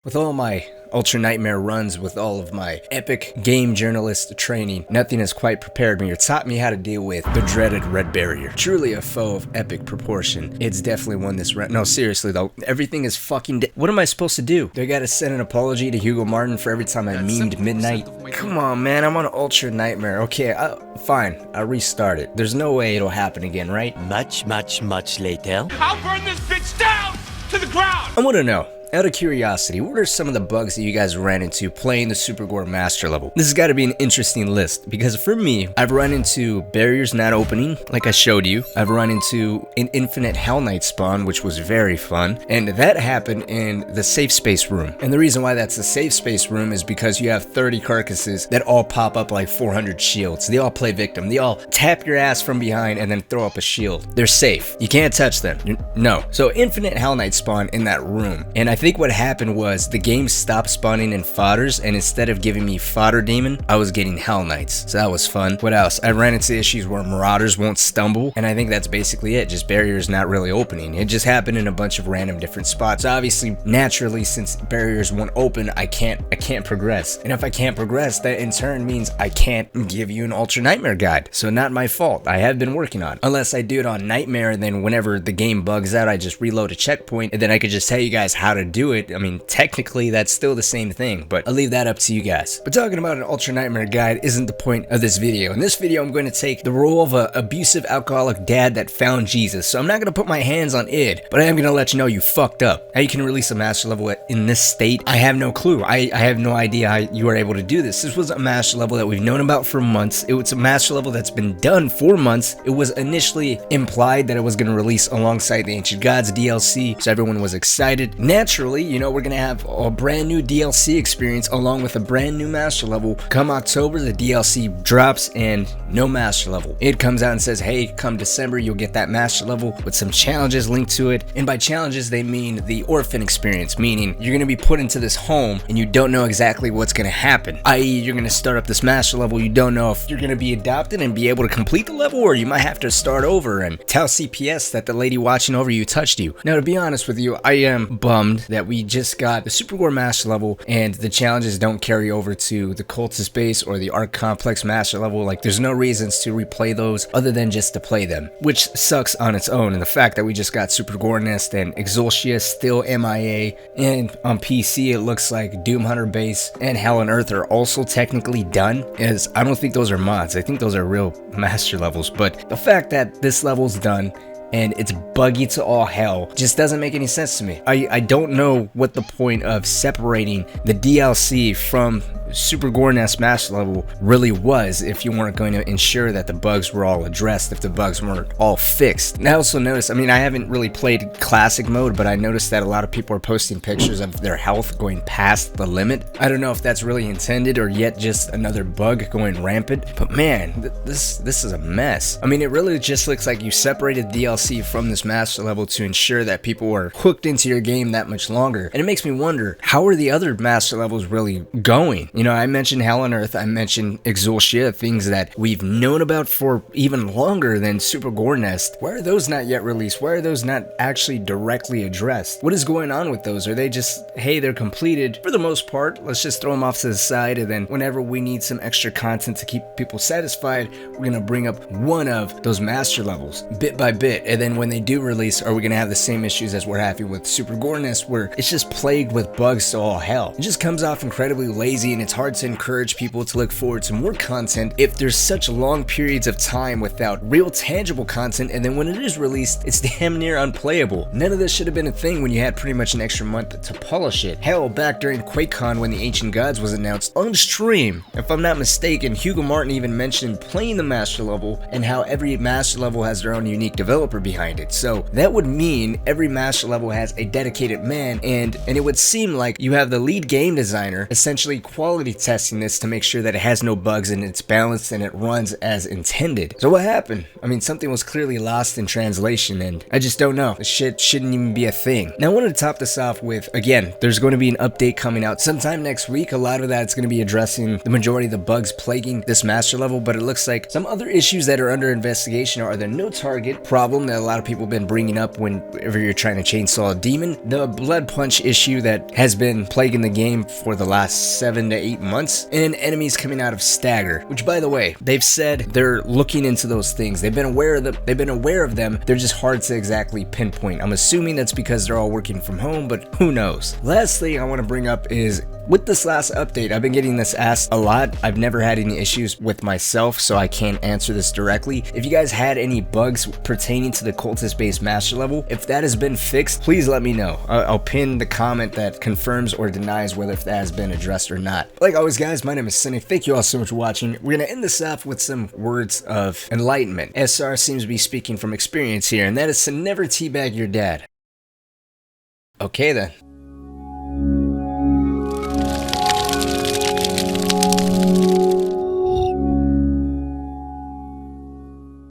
With all my Ultra Nightmare runs, with all of my epic game journalist training, nothing has quite prepared me or taught me how to deal with the dreaded red barrier. Truly a foe of epic proportion. It's definitely one this no, seriously though, everything is fucking what am I supposed to do? Do I gotta send an apology to Hugo Martin for every time I memed midnight? Come on, man, I'm on Ultra Nightmare. Okay, fine, I'll restart it. There's no way it'll happen again, right? Much later. I'll burn this bitch down to the ground! I wanna know, out of curiosity, what are some of the bugs that you guys ran into playing the Super Gore Master level? This has got to be an interesting list, because for me, I've run into barriers not opening, like I showed you. I've run into an infinite Hell Knight spawn, which was very fun, and that happened in the safe space room. And the reason why that's the safe space room is because you have 30 carcasses that all pop up like 400 shields. They all play victim. They all tap your ass from behind and then throw up a shield. They're safe. You can't touch them. No. So infinite Hell Knight spawn in that room, and I think what happened was the game stopped spawning in fodders, and instead of giving me fodder demon, I was getting Hell Knights. So that was fun. What else? I ran into issues where marauders won't stumble, and I think that's basically it. Just barriers not really opening. It just happened in a bunch of random different spots. Obviously, naturally, since barriers won't open, I can't progress. And if I can't progress, that in turn means I can't give you an Ultra Nightmare guide. So not my fault. I have been working on it. Unless I do it on Nightmare, and then whenever the game bugs out, I just reload a checkpoint, and then I could just tell you guys how to do it. I mean, technically, that's still the same thing, but I'll leave that up to you guys. But talking about an Ultra Nightmare guide isn't the point of this video. In this video, I'm going to take the role of an abusive alcoholic dad that found Jesus. So I'm not going to put my hands on id, but I am going to let you know you fucked up. How you can release a master level in this state, I have no clue. I have no idea how you were able to do this. This was a master level that we've known about for months. It was a master level that's been done for months. It was initially implied that it was going to release alongside the Ancient Gods DLC, so everyone was excited. Naturally, you know, we're gonna have a brand new DLC experience along with a brand new master level. Come October, the DLC drops and no master level. It comes out and says, hey, come December, you'll get that master level with some challenges linked to it. And by challenges, they mean the orphan experience, meaning you're gonna be put into this home and you don't know exactly what's gonna happen. I.e., you're gonna start up this master level, you don't know if you're gonna be adopted and be able to complete the level, or you might have to start over and tell CPS that the lady watching over you touched you. Now, to be honest with you, I am bummed that we just got the Super Gore Master level and the challenges don't carry over to the Cultist base or the Arc Complex Master level. Like, there's no reasons to replay those other than just to play them, which sucks on its own. And the fact that we just got Super Gore Nest and Exultia still MIA, and on PC it looks like Doom Hunter base and Hell and Earth are also technically done, as I don't think those are mods. I think those are real master levels. But the fact that this level's done and it's buggy to all hell just doesn't make any sense to me. I don't know what the point of separating the DLC from Super Gore Nest Master level really was if you weren't going to ensure that the bugs were all addressed, if the bugs weren't all fixed. And I also noticed, I mean, I haven't really played classic mode, but I noticed that a lot of people are posting pictures of their health going past the limit. I don't know if that's really intended or yet just another bug going rampant, but man, this is a mess. I mean, it really just looks like you separated DLC from this master level to ensure that people were hooked into your game that much longer. And it makes me wonder, how are the other master levels really going? You know, I mentioned Hell on Earth, I mentioned Exultia, things that we've known about for even longer than Super Gore Nest. Why are those not yet released? Why are those not actually directly addressed? What is going on with those? Are they just, hey, they're completed for the most part, let's just throw them off to the side, and then whenever we need some extra content to keep people satisfied, we're gonna bring up one of those master levels bit by bit, and then when they do release, are we gonna have the same issues as we're having with Super Gore Nest, where it's just plagued with bugs to all hell? It just comes off incredibly lazy, and it's hard to encourage people to look forward to more content if there's such long periods of time without real tangible content, and then when it is released, it's damn near unplayable. None of this should have been a thing when you had pretty much an extra month to polish it. Hell, back during QuakeCon when the Ancient Gods was announced on stream, if I'm not mistaken, Hugo Martin even mentioned playing the master level and how every master level has their own unique developer behind it. So that would mean every master level has a dedicated man, and it would seem like you have the lead game designer essentially quality quality testing this to make sure that it has no bugs and it's balanced and it runs as intended. So what happened? I mean, something was clearly lost in translation, and I just don't know. This shit shouldn't even be a thing. Now I wanted to top this off with, again, there's going to be an update coming out sometime next week. A lot of that's going to be addressing the majority of the bugs plaguing this master level, but it looks like some other issues that are under investigation are the no target problem that a lot of people have been bringing up whenever you're trying to chainsaw a demon, the blood punch issue that has been plaguing the game for the last 7 to 8 months, and enemies coming out of stagger, which, by the way, they've said they're looking into those things. They've been aware of them. They're just hard to exactly pinpoint. I'm assuming that's because they're all working from home, but who knows. Last thing I want to bring up is, with this last update, I've been getting this asked a lot. I've never had any issues with myself, so I can't answer this directly. If you guys had any bugs pertaining to the cultist based master level, if that has been fixed, please let me know. I'll pin the comment that confirms or denies whether if that has been addressed or not. Like always, guys, my name is Cynic. Thank you all so much for watching. We're gonna end this off with some words of enlightenment. SR seems to be speaking from experience here, and that is to never teabag your dad. Okay then.